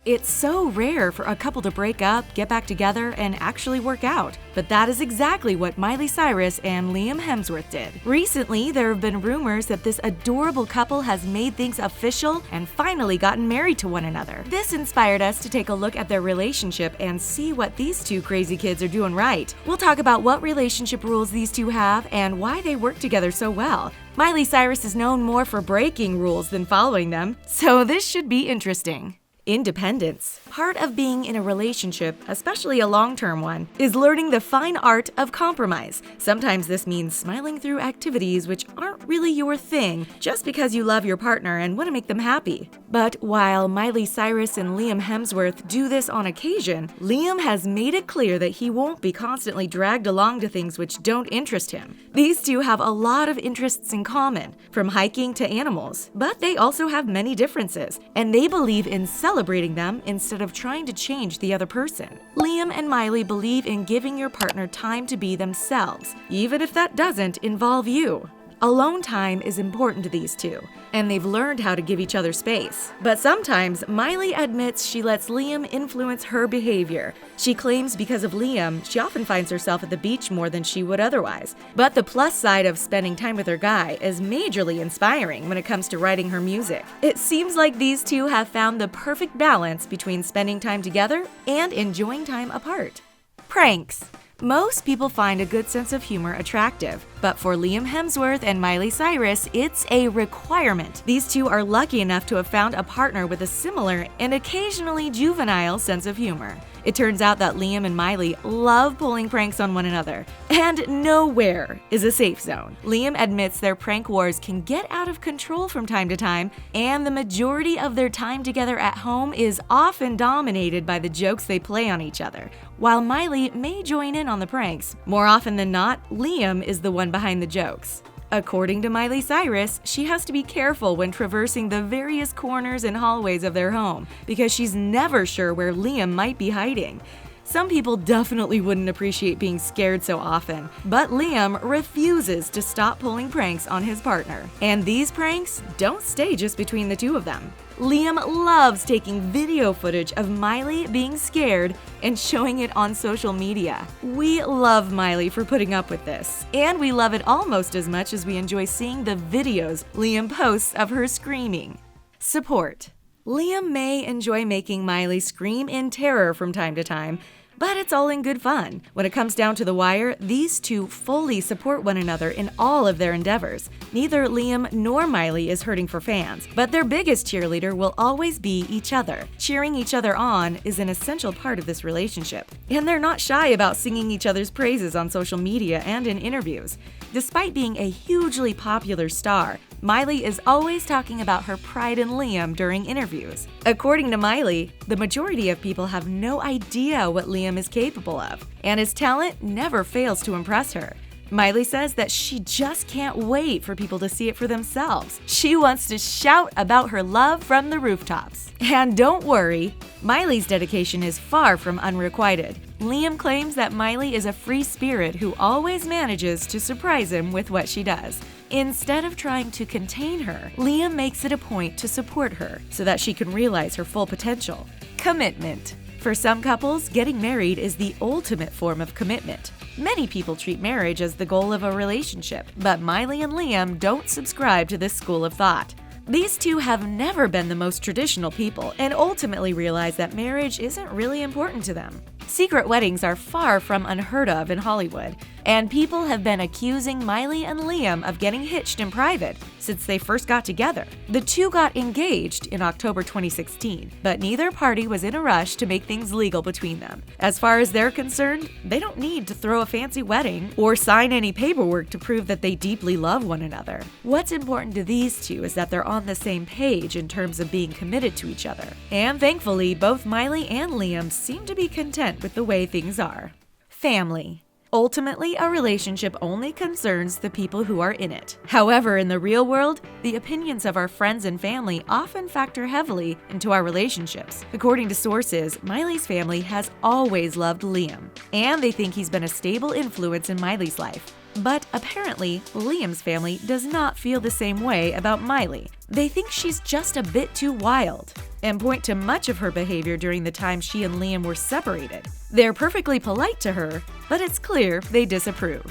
It's so rare for a couple to break up, get back together, and actually work out. But that is exactly what Miley Cyrus and Liam Hemsworth did. Recently, there have been rumors that this adorable couple has made things official and finally gotten married to one another. This inspired us to take a look at their relationship and see what these two crazy kids are doing right. We'll talk about what relationship rules these two have and why they work together so well. Miley Cyrus is known more for breaking rules than following them, so this should be interesting. Independence. Part of being in a relationship, especially a long-term one, is learning the fine art of compromise. Sometimes this means smiling through activities which aren't really your thing just because you love your partner and want to make them happy. But while Miley Cyrus and Liam Hemsworth do this on occasion, Liam has made it clear that he won't be constantly dragged along to things which don't interest him. These two have a lot of interests in common, from hiking to animals, but they also have many differences, and they believe in celebrating them instead of trying to change the other person. Liam and Miley believe in giving your partner time to be themselves, even if that doesn't involve you. Alone time is important to these two, and they've learned how to give each other space. But sometimes, Miley admits she lets Liam influence her behavior. She claims because of Liam, she often finds herself at the beach more than she would otherwise. But the plus side of spending time with her guy is majorly inspiring when it comes to writing her music. It seems like these two have found the perfect balance between spending time together and enjoying time apart. Pranks. Most people find a good sense of humor attractive, but for Liam Hemsworth and Miley Cyrus, it's a requirement. These two are lucky enough to have found a partner with a similar and occasionally juvenile sense of humor. It turns out that Liam and Miley love pulling pranks on one another, and nowhere is a safe zone. Liam admits their prank wars can get out of control from time to time, and the majority of their time together at home is often dominated by the jokes they play on each other. While Miley may join in on the pranks, more often than not, Liam is the one behind the jokes. According to Miley Cyrus, she has to be careful when traversing the various corners and hallways of their home because she's never sure where Liam might be hiding. Some people definitely wouldn't appreciate being scared so often, but Liam refuses to stop pulling pranks on his partner. And these pranks don't stay just between the two of them. Liam loves taking video footage of Miley being scared and showing it on social media. We love Miley for putting up with this, and we love it almost as much as we enjoy seeing the videos Liam posts of her screaming. Support. Liam may enjoy making Miley scream in terror from time to time, but it's all in good fun. When it comes down to the wire, these two fully support one another in all of their endeavors. Neither Liam nor Miley is hurting for fans, but their biggest cheerleader will always be each other. Cheering each other on is an essential part of this relationship, and they're not shy about singing each other's praises on social media and in interviews. Despite being a hugely popular star, Miley is always talking about her pride in Liam during interviews. According to Miley, the majority of people have no idea what Liam is capable of, and his talent never fails to impress her. Miley says that she just can't wait for people to see it for themselves. She wants to shout about her love from the rooftops. And don't worry, Miley's dedication is far from unrequited. Liam claims that Miley is a free spirit who always manages to surprise him with what she does. Instead of trying to contain her, Liam makes it a point to support her so that she can realize her full potential. Commitment. For some couples, getting married is the ultimate form of commitment. Many people treat marriage as the goal of a relationship, but Miley and Liam don't subscribe to this school of thought. These two have never been the most traditional people and ultimately realize that marriage isn't really important to them. Secret weddings are far from unheard of in Hollywood, and people have been accusing Miley and Liam of getting hitched in private since they first got together. The two got engaged in October 2016, but neither party was in a rush to make things legal between them. As far as they're concerned, they don't need to throw a fancy wedding or sign any paperwork to prove that they deeply love one another. What's important to these two is that they're on the same page in terms of being committed to each other. And thankfully, both Miley and Liam seem to be content with the way things are. Family. Ultimately, a relationship only concerns the people who are in it. However, in the real world, the opinions of our friends and family often factor heavily into our relationships. According to sources, Miley's family has always loved Liam, and they think he's been a stable influence in Miley's life. But apparently, Liam's family does not feel the same way about Miley. They think she's just a bit too wild. and point to much of her behavior during the time she and Liam were separated. They're perfectly polite to her, but it's clear they disapprove.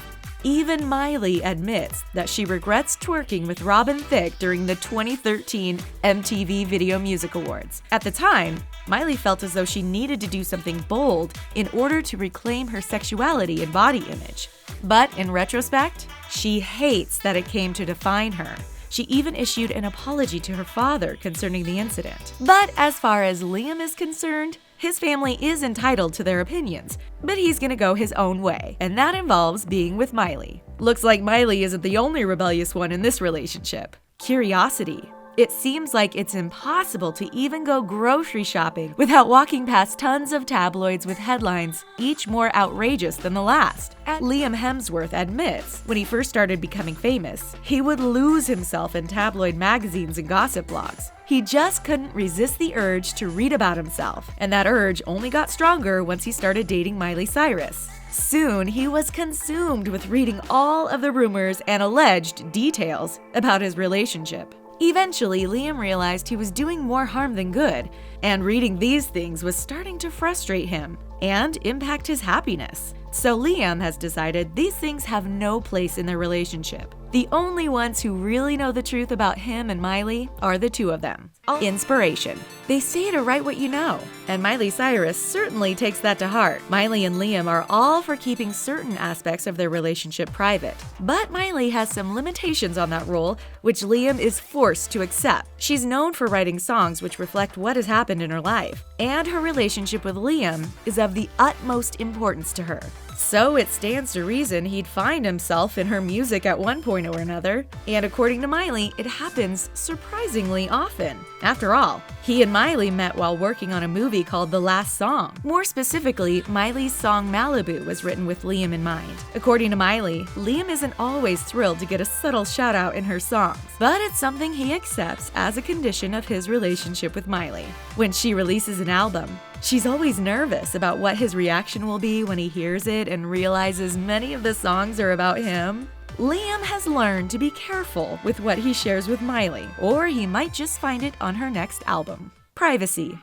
Even Miley admits that she regrets twerking with Robin Thicke during the 2013 MTV Video Music Awards. At the time, Miley felt as though she needed to do something bold in order to reclaim her sexuality and body image. But in retrospect, she hates that it came to define her. She even issued an apology to her father concerning the incident. But as far as Liam is concerned, his family is entitled to their opinions, but he's gonna go his own way, and that involves being with Miley. Looks like Miley isn't the only rebellious one in this relationship. Curiosity. It seems like it's impossible to even go grocery shopping without walking past tons of tabloids with headlines, each more outrageous than the last. Liam Hemsworth admits when he first started becoming famous, he would lose himself in tabloid magazines and gossip blogs. He just couldn't resist the urge to read about himself, and that urge only got stronger once he started dating Miley Cyrus. Soon, he was consumed with reading all of the rumors and alleged details about his relationship. Eventually, Liam realized he was doing more harm than good, and reading these things was starting to frustrate him and impact his happiness. So Liam has decided these things have no place in their relationship. The only ones who really know the truth about him and Miley are the two of them. Inspiration. They say to write what you know, and Miley Cyrus certainly takes that to heart. Miley and Liam are all for keeping certain aspects of their relationship private, but Miley has some limitations on that rule, which Liam is forced to accept. She's known for writing songs which reflect what has happened in her life, and her relationship with Liam is of the utmost importance to her. So it stands to reason he'd find himself in her music at one point or another, and according to Miley, it happens surprisingly often. After all, he and Miley met while working on a movie called The Last Song. More specifically, Miley's song Malibu was written with Liam in mind. According to Miley, Liam isn't always thrilled to get a subtle shout out in her songs, but it's something he accepts as a condition of his relationship with Miley. When she releases an album, she's always nervous about what his reaction will be when he hears it and realizes many of the songs are about him. Liam has learned to be careful with what he shares with Miley, or he might just find it on her next album. Privacy.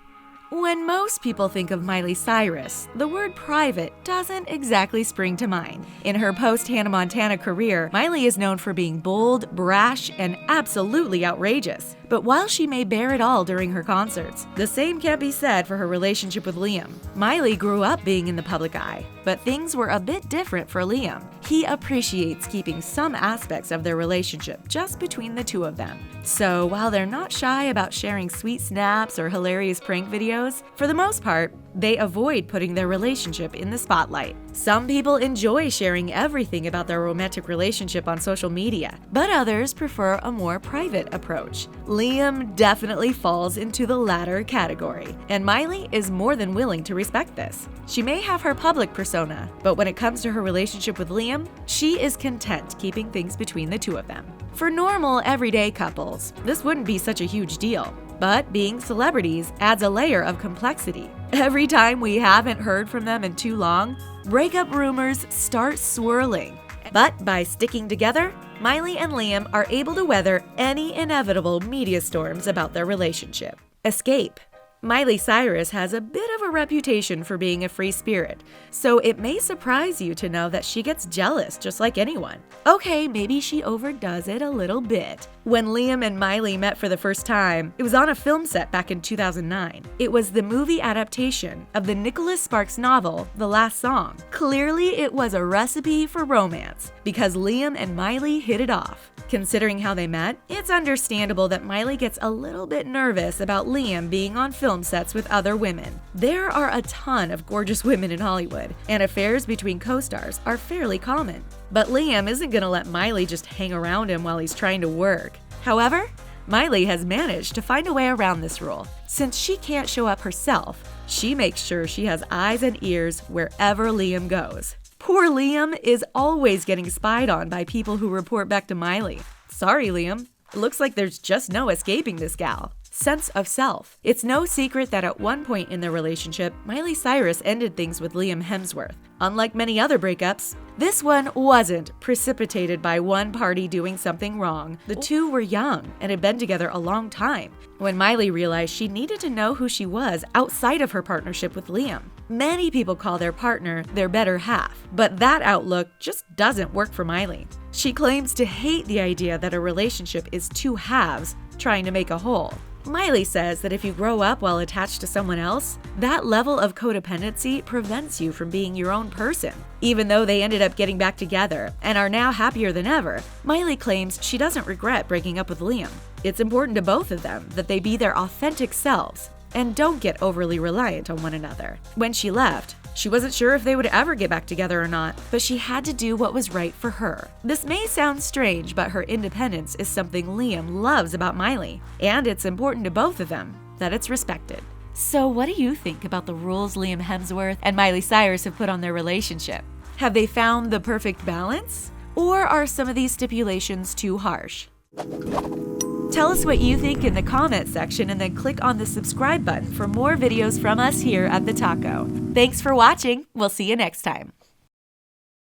When most people think of Miley Cyrus, the word private doesn't exactly spring to mind. In her post-Hannah Montana career, Miley is known for being bold, brash, and absolutely outrageous. But while she may bear it all during her concerts, the same can't be said for her relationship with Liam. Miley grew up being in the public eye, but things were a bit different for Liam. He appreciates keeping some aspects of their relationship just between the two of them. So while they're not shy about sharing sweet snaps or hilarious prank videos, for the most part, they avoid putting their relationship in the spotlight. Some people enjoy sharing everything about their romantic relationship on social media, but others prefer a more private approach. Liam definitely falls into the latter category, and Miley is more than willing to respect this. She may have her public persona, but when it comes to her relationship with Liam, she is content keeping things between the two of them. For normal, everyday couples, this wouldn't be such a huge deal. But being celebrities adds a layer of complexity. Every time we haven't heard from them in too long, breakup rumors start swirling. But by sticking together, Miley and Liam are able to weather any inevitable media storms about their relationship. Escape. Miley Cyrus has a bit of a reputation for being a free spirit, so it may surprise you to know that she gets jealous just like anyone. Okay, maybe she overdoes it a little bit. When Liam and Miley met for the first time, it was on a film set back in 2009. It was the movie adaptation of the Nicholas Sparks novel, The Last Song. Clearly, it was a recipe for romance, because Liam and Miley hit it off. Considering how they met, it's understandable that Miley gets a little bit nervous about Liam being on film sets with other women. There are a ton of gorgeous women in Hollywood, and affairs between co-stars are fairly common. But Liam isn't gonna let Miley just hang around him while he's trying to work. However, Miley has managed to find a way around this rule. Since she can't show up herself, she makes sure she has eyes and ears wherever Liam goes. Poor Liam is always getting spied on by people who report back to Miley. Sorry, Liam. It looks like there's just no escaping this gal. sense of self. It's no secret that at one point in their relationship, Miley Cyrus ended things with Liam Hemsworth. Unlike many other breakups, this one wasn't precipitated by one party doing something wrong. The two were young and had been together a long time when Miley realized she needed to know who she was outside of her partnership with Liam. Many people call their partner their better half, but that outlook just doesn't work for Miley. She claims to hate the idea that a relationship is two halves trying to make a whole. Miley says that if you grow up while attached to someone else, that level of codependency prevents you from being your own person. Even though they ended up getting back together and are now happier than ever, Miley claims she doesn't regret breaking up with Liam. It's important to both of them that they be their authentic selves and don't get overly reliant on one another. When she left, she wasn't sure if they would ever get back together or not, but she had to do what was right for her. This may sound strange, but her independence is something Liam loves about Miley, and it's important to both of them that it's respected. So what do you think about the rules Liam Hemsworth and Miley Cyrus have put on their relationship? Have they found the perfect balance? Or are some of these stipulations too harsh? Tell us what you think in the comment section and then click on the subscribe button for more videos from us here at The Taco. Thanks for watching. We'll see you next time.